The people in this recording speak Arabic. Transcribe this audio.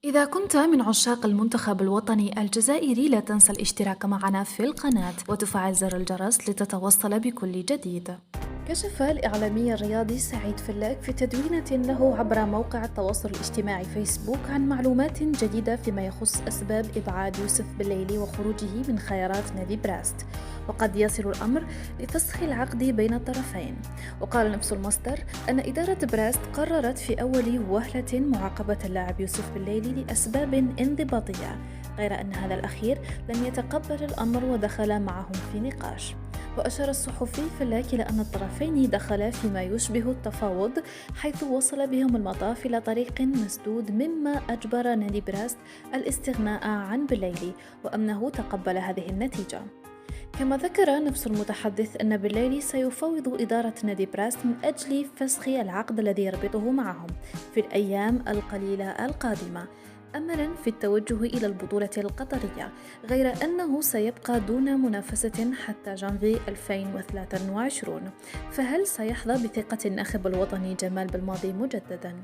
إذا كنت من عشاق المنتخب الوطني الجزائري لا تنسى الاشتراك معنا في القناة وتفعل زر الجرس لتتوصل بكل جديد. كشف الإعلامي الرياضي سعيد فلاك في تدوينة له عبر موقع التواصل الاجتماعي فيسبوك عن معلومات جديدة فيما يخص أسباب إبعاد يوسف بليلي وخروجه من خيارات نادي براست، وقد يصل الأمر لفسخ العقد بين الطرفين. وقال نفس المصدر أن إدارة براست قررت في أول وهلة معاقبة اللاعب يوسف بليلي لأسباب انضباطية، غير أن هذا الأخير لم يتقبل الأمر ودخل معهم في نقاش. وأشار الصحفي فلاك إلى أن الطرفين دخلا فيما يشبه التفاوض، حيث وصل بهم المطاف إلى طريق مسدود، مما أجبر نادي براست الاستغناء عن بليلي، وأنه تقبل هذه النتيجة. كما ذكر نفس المتحدث أن بليلي سيفاوض إدارة نادي براست من أجل فسخ العقد الذي يربطه معهم في الأيام القليلة القادمة، أملا في التوجه إلى البطولة القطرية، غير أنه سيبقى دون منافسة حتى جانفي 2023. فهل سيحظى بثقة الناخب الوطني جمال بالماضي مجددا؟